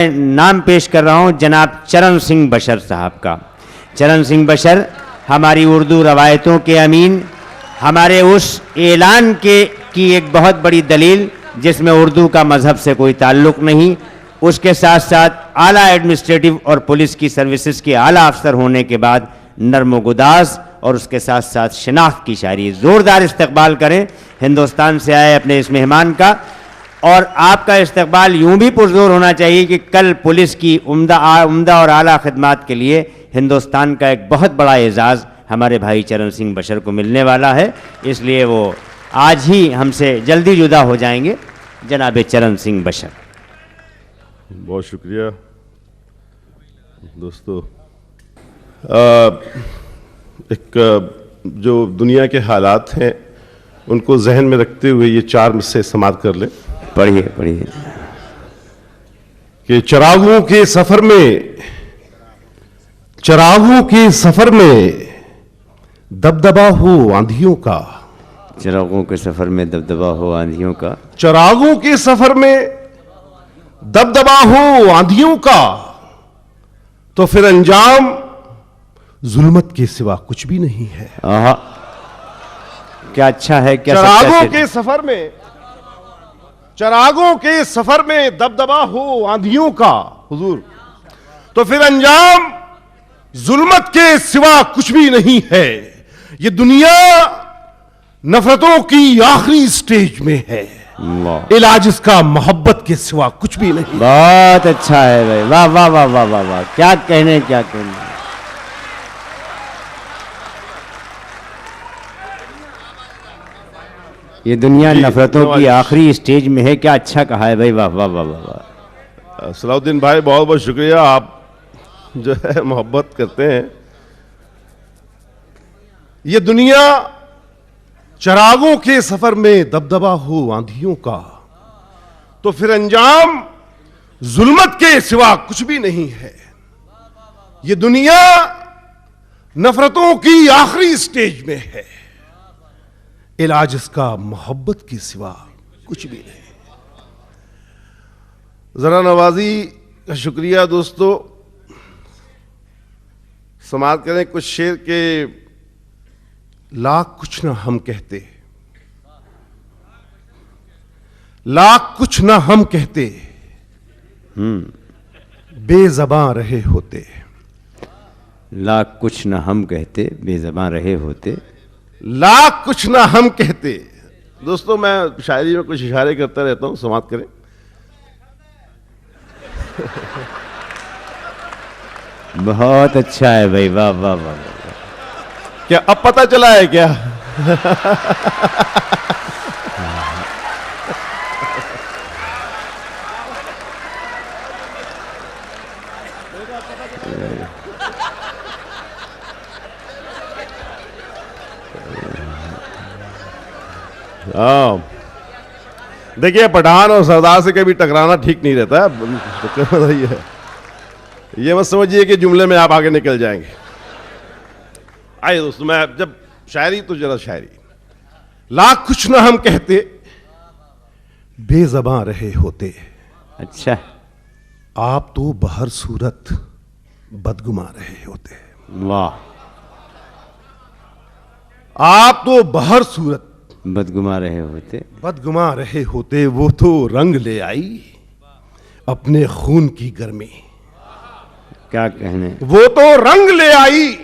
नाम पेश कर रहा हूं जनाब चरण सिंह बशर साहब का। चरण सिंह बशर हमारी उर्दू रवायतों के अमीन, हमारे उस ऐलान की एक बहुत बड़ी दलील जिसमें उर्दू का मजहब से कोई ताल्लुक़ नहीं, उसके साथ साथ आला एडमिनिस्ट्रेटिव और पुलिस की सर्विसेज के आला अफसर होने के बाद नर्म गुदास और उसके साथ साथ शिनाख्त की शायरी। ज़ोरदार इस्तकबाल करें हिंदुस्तान से आए अपने इस मेहमान का। और आपका इस्तकबाल यूं भी पुरजोर होना चाहिए कि कल पुलिस की उम्दा और आला खिदमात के लिए हिंदुस्तान का एक बहुत बड़ा एजाज़ हमारे भाई चरण सिंह बशर को मिलने वाला है, इसलिए वो आज ही हमसे जल्दी जुदा हो जाएंगे। जनाब चरण सिंह बशर। बहुत शुक्रिया दोस्तों। जो दुनिया के हालात हैं उनको जहन में रखते हुए ये चार मिसरे समाप्त कर लें। पढ़िए पढ़िए। कि चिरागों के सफर में दबदबा हो आंधियों का। चिरागों के सफर में दबदबा हो आंधियों का। चिरागों के सफर में दबदबा हो आंधियों का, तो फिर अंजाम जुल्मत के सिवा कुछ भी नहीं है। आहा, क्या अच्छा है, क्या चिरागों के सफर में दबदबा हो आंधियों का हुजूर, तो फिर अंजाम जुल्मत के सिवा कुछ भी नहीं है। ये दुनिया नफरतों की आखिरी स्टेज में है, इलाज इसका मोहब्बत के सिवा कुछ भी नहीं। बहुत अच्छा है भाई, वाह वाह वाह वाह वाह वाह, क्या कहने क्या कहने। ये दुनिया नफरतों की आखिरी स्टेज में है, क्या अच्छा कहा है भाई, वाह वाह वाह वाह वाह। सलाउद्दीन भाई बहुत बहुत शुक्रिया, आप जो है मोहब्बत करते हैं। ये दुनिया चिरागों के सफर में दबदबा हो आंधियों का, तो फिर अंजाम जुल्मत के सिवा कुछ भी नहीं है। ये दुनिया नफरतों की आखिरी स्टेज में है, इलाज इसका मोहब्बत के सिवा कुछ भी नहीं। जरा नवाजी का शुक्रिया दोस्तों। समाप्त करें कुछ शेर के। लाख कुछ ना हम कहते, लाख कुछ ना हम कहते, बेज़बां रहे होते। लाख कुछ ना हम कहते, बेज़बां रहे होते। लाख कुछ ना हम कहते। दोस्तों मैं शायरी में कुछ इशारे करता रहता हूं, समाप्त करें। बहुत अच्छा है भाई, वाह वाह वाह। क्या अब पता चला है क्या? देखिए पठान और सरदार से कभी टकराना ठीक नहीं रहता है। ये मत समझिए कि जुमले में आप आगे निकल जाएंगे। आइए दोस्तों, मैं जब शायरी तो जरा शायरी। लाख कुछ ना हम कहते, बेज़बां रहे होते। अच्छा। आप तो बहर सूरत बदगुमा रहे होते। वाह। आप तो बहर सूरत बदगुमा रहे होते। वो तो रंग ले आई अपने खून की गर्मी। क्या कहने। वो तो रंग ले आई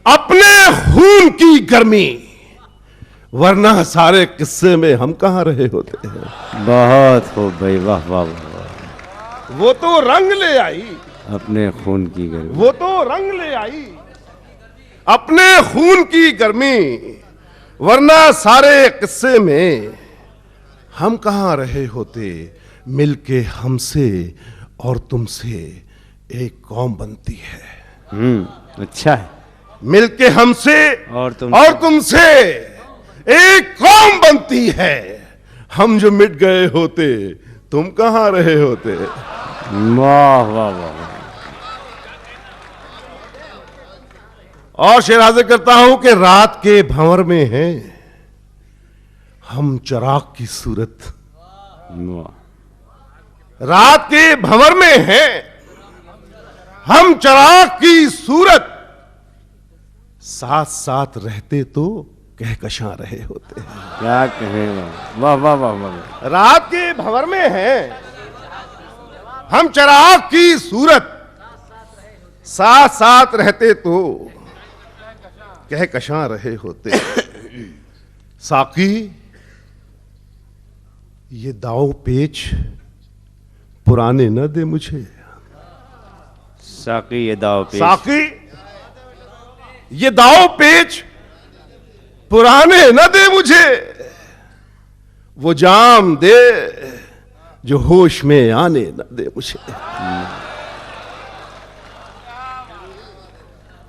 अपने खून की गर्मी, वरना सारे किस्से में हम कहां रहे होते हैं। बहुत खूब भाई, वाह वाह वाह। वो तो रंग ले आई अपने खून की गर्मी। वो तो रंग ले आई अपने खून की गर्मी, वरना सारे किस्से में हम कहां रहे होते। मिलके हमसे और तुमसे एक कौम बनती है। अच्छा है। मिलके हमसे और तुमसे एक कौम बनती है। हम जो मिट गए होते तुम कहां रहे होते। वाह वाह वाह। और शेर हाजिर करता हूं कि रात के भंवर में हैं हम चिराग की सूरत। रात के भंवर में हैं हम चिराग की सूरत, साथ साथ रहते तो कहकशां रहे होते। क्या कहें, वाह वाह वाह वाह। रात के भंवर में हैं हम चिराग की सूरत, साथ साथ रहते तो कहकशां रहे होते। साकी ये दांव पेच पुराने न दे मुझे। साकी ये दाव पेच, साकी ये दांव पेच पुराने न दे मुझे, वो जाम दे जो होश में आने न दे मुझे।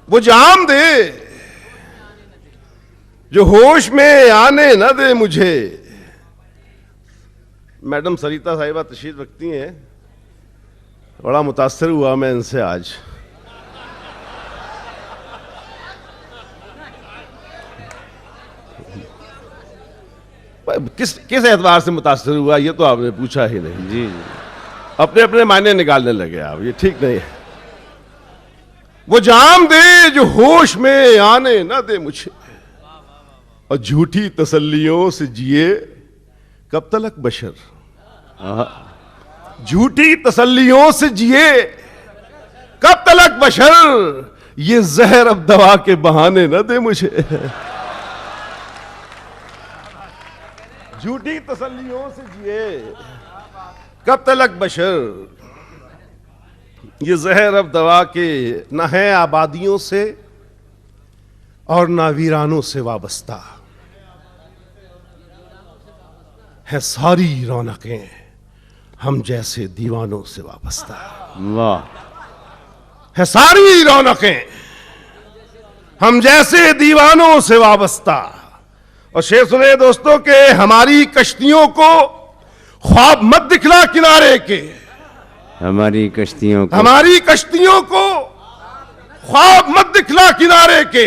वो जाम दे जो होश में आने न दे मुझे। मैडम सरिता साहिबा तशरीफ रखती हैं, बड़ा मुतासर हुआ मैं इनसे आज। किस एतबार से मुतासर हुआ ये तो आपने पूछा ही नहीं। जी जी। अपने अपने मायने निकालने लगे आप, ये ठीक नहीं है। वो जाम दे जो होश में आने न दे मुझे, और झूठी तसल्लियों से जिए कब तलक बशर। झूठी तसल्लियों से जिए कब तलक बशर, ये जहर अब दवा के बहाने न दे मुझे। झूठी तसल्लियों से जिए कब तलक बशर, ये जहर अब दवा के न है आबादियों से और ना वीरानों से वाबस्ता, है सारी रौनकें हम जैसे दीवानों से वाबस्ता। वाह। है सारी रौनकें हम जैसे दीवानों से वाबस्ता। और शेर सुने दोस्तों के, हमारी कश्तियों को ख्वाब मत दिखला किनारे के, हमारी कश्तियों को, हमारी कश्तियों को ख्वाब मत दिखला किनारे के,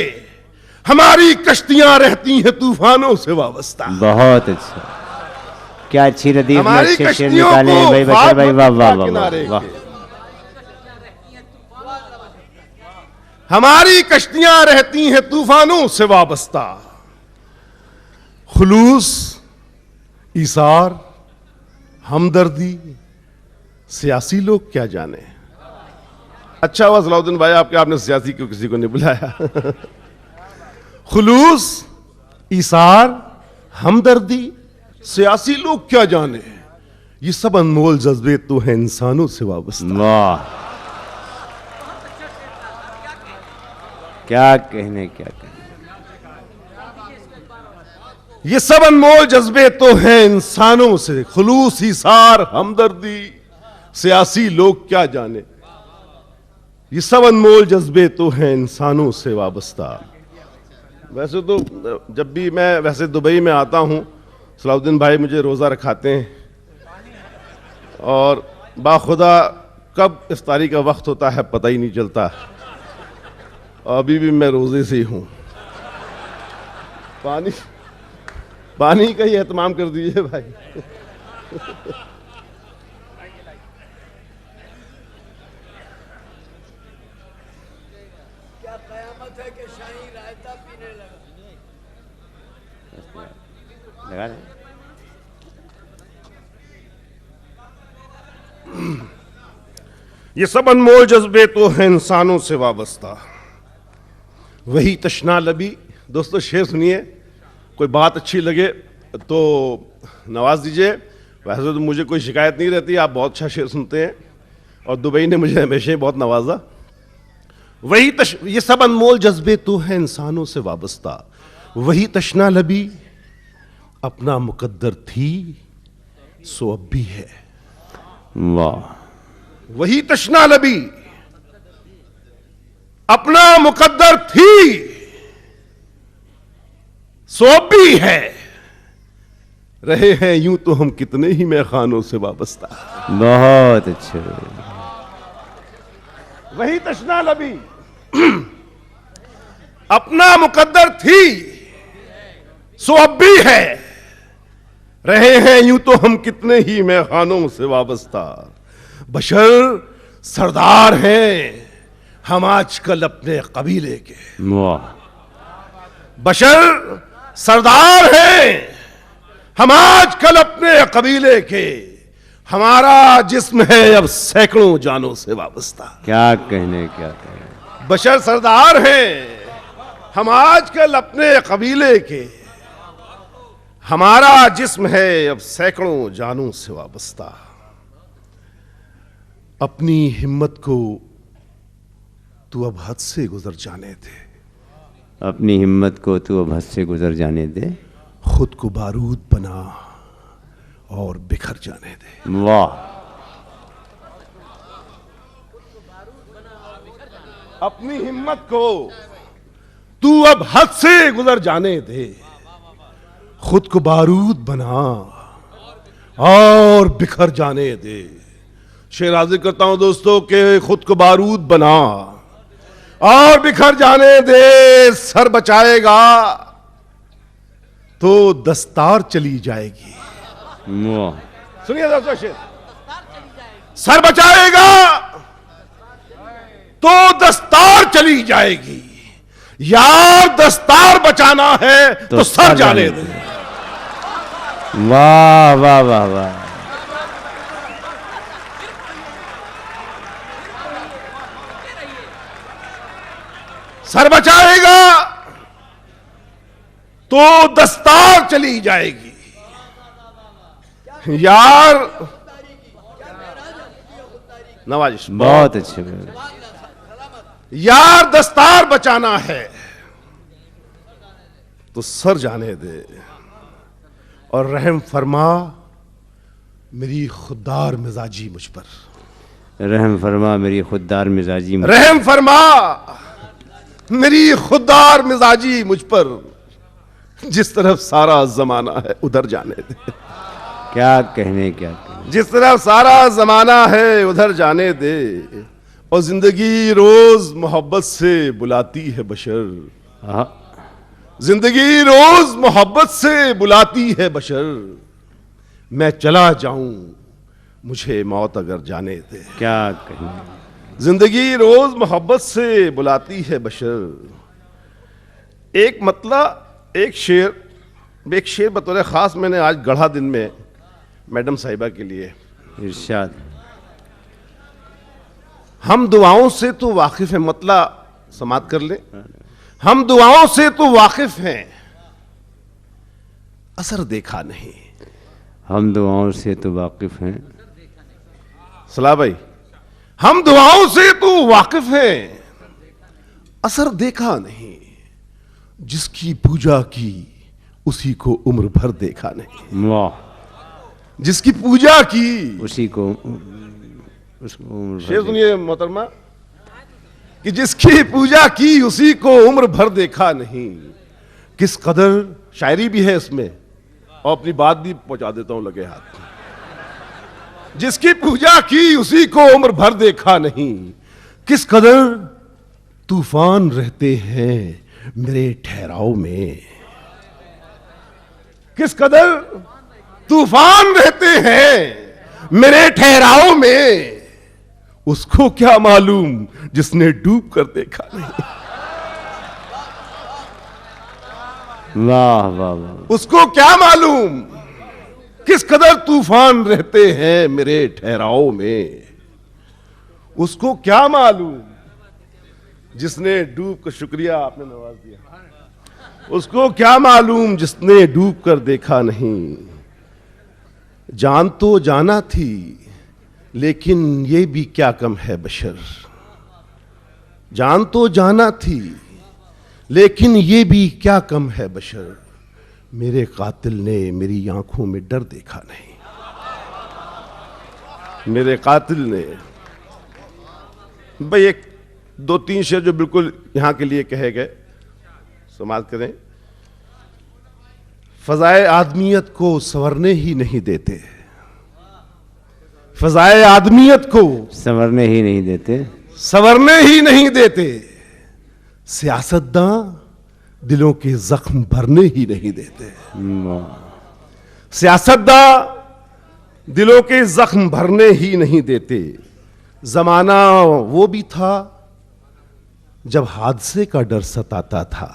हमारी कश्तियां रहती हैं तूफानों से वाबस्ता। बहुत अच्छा, क्या अच्छी रदीफ में हमारी अच्छे शेर कश्तियों निकाले हैं को भाई बशर ख्वाब भाई। मत वाह वाह दिखला वाह किनारे वाह। के। हमारी कश्तियां रहती हैं तूफानों से वाबस्ता, खुलूस, ईसार, हमदर्दी सियासी लोग क्या जाने। अच्छा हुआ सलाउद्दीन भाई आपने सियासी क्यों किसी को नहीं बुलाया। खुलूस, ईसार, हमदर्दी सियासी लोग क्या जाने, ये सब अनमोल जज्बे तो हैं इंसानों से वाबस्ता। वाह, क्या कहने, क्या कहने। ये सब अनमोल जज्बे तो हैं इंसानों से, खुलूस, ईसार, हमदर्दी सियासी लोग क्या जाने, ये सब अनमोल जज्बे तो हैं इंसानों से वाबस्ता। वैसे तो जब भी मैं वैसे दुबई में आता हूं, सलाउद्दीन भाई मुझे रोज़ा रखाते हैं, और बाखुदा कब इफ्तारी का वक्त होता है पता ही नहीं चलता। अभी भी मैं रोज़े से ही हूं। पानी का ही एहतमाम कर दीजिए भाई। क्या कयामत है कि शाही रायता पीने लगा रहे? ये सब अनमोल जज्बे तो हैं इंसानों से वाबस्ता, वही तशना लबी। दोस्तों शेर सुनिए, कोई बात अच्छी लगे तो नवाज दीजिए। वैसे तो मुझे कोई शिकायत नहीं रहती, आप बहुत अच्छा शेर सुनते हैं, और दुबई ने मुझे हमेशा ही बहुत नवाजा। ये सब अनमोल जज्बे तो हैं इंसानों से वाबस्ता, वही तशना लबी अपना मुकद्दर थी सो अब भी है। वाह। वही तशना लबी अपना मुकद्दर थी सो अब भी है, रहे हैं यूं तो हम कितने ही मैखानों से वाबस्ता। बहुत अच्छे। वही तशना लबी अपना मुकद्दर थी सो अब भी है, रहे हैं यूं तो हम कितने ही मैखानों से वाबस्ता। बशर सरदार हैं हम आजकल अपने कबीले के। वाह। बशर सरदार हैं हम आजकल अपने कबीले के। हमारा जिस्म है अब सैकड़ों जानों से वाबस्ता। क्या कहने, क्या कहने। बशर सरदार हैं हम आजकल अपने कबीले के। हमारा जिस्म है अब सैकड़ों जानों से वाबस्ता। अपनी हिम्मत को तू अब हद से गुजर जाने दे। अपनी हिम्मत को तू अब हद से गुजर जाने दे। खुद को बारूद बना और बिखर जाने दे। वाह। अपनी हिम्मत को तू अब हद से गुजर जाने दे। खुद को बारूद बना और बिखर जाने दे। शेर हाजिर करता हूं दोस्तों के खुद को बारूद बना और बिखर जाने दे। सर बचाएगा तो दस्तार चली जाएगी। वाह। सुनिए दोस्तों शेर। सर बचाएगा तो दस्तार चली जाएगी। यार दस्तार बचाना है तो सर जाने दे। वाह वाह वाह वाह। सर बचाएगा तो दस्तार चली जाएगी। यार नवाजिश बहुत अच्छे। यार दस्तार बचाना है तो सर जाने दे। और रहम फरमा मेरी खुददार मिजाजी मुझ पर। रहम फरमा मेरी खुददार मिजाजी मुझ पर। रहम फरमा मेरी खुददार मिजाजी मुझ पर। जिस तरफ सारा जमाना है उधर जाने दे। क्या कहने, क्या कहने। जिस तरफ सारा जमाना है उधर जाने दे। और जिंदगी रोज मोहब्बत से बुलाती है बशर। हाँ। जिंदगी रोज मोहब्बत से बुलाती है बशर। मैं चला जाऊं मुझे मौत अगर जाने दे। क्या कहने। जिंदगी रोज मोहब्बत से बुलाती है बशर। एक मतलब एक शेर बतौर खास मैंने आज गढ़ा दिन में मैडम साहिबा के लिए। इरशाद। हम दुआओं से तो वाकिफ हैं। मतलब समात कर ले। हम दुआओं से तो वाकिफ हैं असर देखा नहीं। हम दुआओं से तो वाकिफ हैं। सलाह भाई। हम दुआओं से तो वाकिफ हैं असर देखा नहीं। जिसकी पूजा की उसी को उम्र भर देखा नहीं। वाह। जिसकी पूजा की उसी को उसको उम्र भर शेर सुनिए मोहतरमा कि जिसकी पूजा की उसी को उम्र भर देखा नहीं। किस कदर शायरी भी है इसमें और अपनी बात भी पहुंचा देता हूं लगे हाथ। जिसकी पूजा की उसी को उम्र भर देखा नहीं। किस कदर तूफान रहते हैं मेरे ठहराव में। किस कदर तूफान रहते हैं मेरे ठहराव में। उसको क्या मालूम जिसने डूब कर देखा नहीं। वाह वाह वाह। उसको क्या मालूम किस कदर तूफान रहते हैं मेरे ठहराव में। उसको क्या मालूम जिसने डूब कर। शुक्रिया आपने नवाज दिया। उसको क्या मालूम जिसने डूब कर देखा नहीं। जान तो जाना थी लेकिन ये भी क्या कम है बशर। जान तो जाना थी लेकिन ये भी क्या कम है बशर। मेरे कातिल ने मेरी आंखों में डर देखा नहीं। मेरे कातिल ने। भाई एक दो तीन शेर जो बिल्कुल यहां के लिए कहे गए समाप्त करें। फजाए आदमियत को संवरने ही नहीं देते। फजाए आदमियत को संवरने ही नहीं देते। संवरने ही नहीं देते। सियासतदां दिलों के जख्म भरने ही नहीं देते। वाह। सियासतदा दिलों के जख्म भरने ही नहीं देते। जमाना वो भी था जब हादसे का डर सताता था।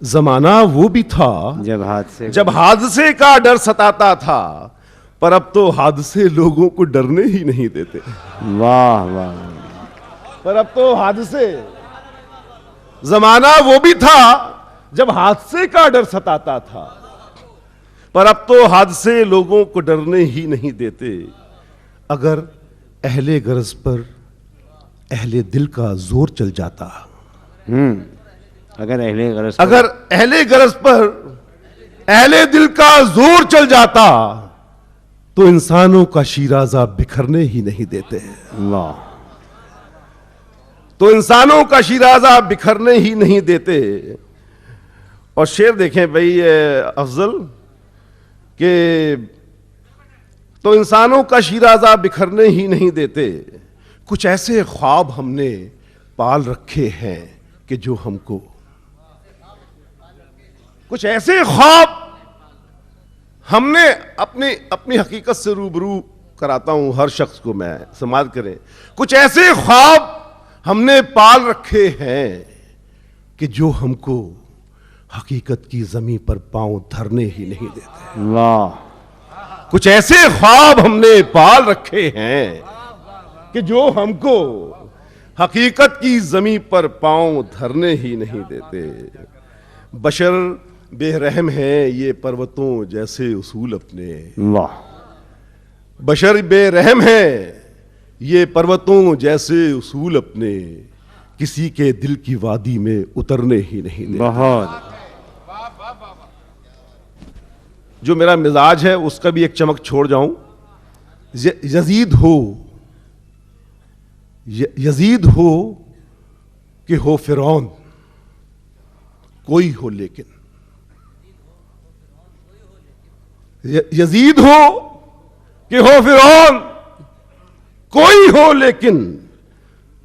जमाना वो भी था जब हादसे का डर सताता था, पर अब तो हादसे लोगों को डरने ही नहीं देते। वाह वाह। पर अब तो हादसे, जमाना वो भी था जब हादसे का डर सताता था, पर अब तो हादसे लोगों को डरने ही नहीं देते। अगर अहले गरज पर अहले दिल का जोर चल जाता, अगर अहले गरज पर अहले दिल का जोर चल जाता, तो इंसानों का शीराजा बिखरने ही नहीं देते। वाह। तो इंसानों का शीराजा बिखरने ही नहीं देते। और शेर देखें भाई अफजल के, तो इंसानों का शीराजा बिखरने ही नहीं देते। कुछ ऐसे ख्वाब हमने पाल रखे हैं कि जो हमको, कुछ ऐसे ख्वाब हमने अपनी हकीकत से रूबरू कराता हूं हर शख्स को, मैं समाज करें। कुछ ऐसे ख्वाब हमने पाल रखे हैं कि जो हमको हकीकत की जमीन पर पांव धरने ही नहीं देते। वाह। कुछ ऐसे ख्वाब हमने पाल रखे हैं कि जो हमको हकीकत की जमीन पर पांव धरने ही नहीं देते। बशर बेरहम है ये पर्वतों जैसे उसूल अपने। वाह। बशर बेरहम है ये पर्वतों जैसे उसूल अपने, किसी के दिल की वादी में उतरने ही नहीं देते। बहुत। जो मेरा मिजाज है उसका भी एक चमक छोड़ जाऊं। यजीद हो कि हो फिरौन, कोई हो लेकिन, यजीद हो कि हो फिरौन, कोई हो लेकिन,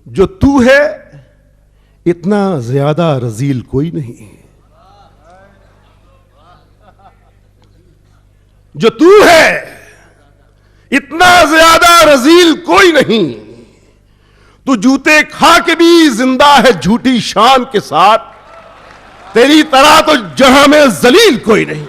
जो तू है इतना ज्यादा रजील कोई नहीं। जो तू है इतना ज्यादा रजील कोई नहीं। तू जूते खा के भी जिंदा है झूठी शान के साथ, तेरी तरह तो जहां में जलील कोई नहीं।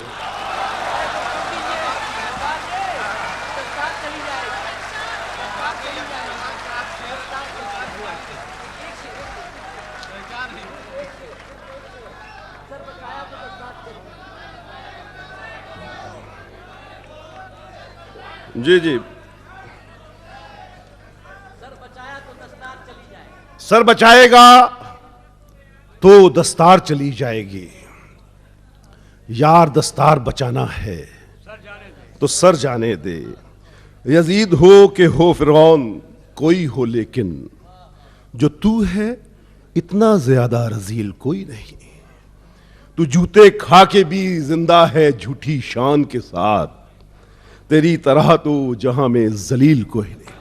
जी जी। सर बचाएगा तो दस्तार चली जाएगी। यार दस्तार बचाना है तो सर जाने दे। यजीद हो कि हो फिरौन, कोई हो लेकिन, जो तू है इतना ज्यादा रजील कोई नहीं। तू जूते खा के भी जिंदा है झूठी शान के साथ, तेरी तरह तो जहां में जलील कोई नहीं।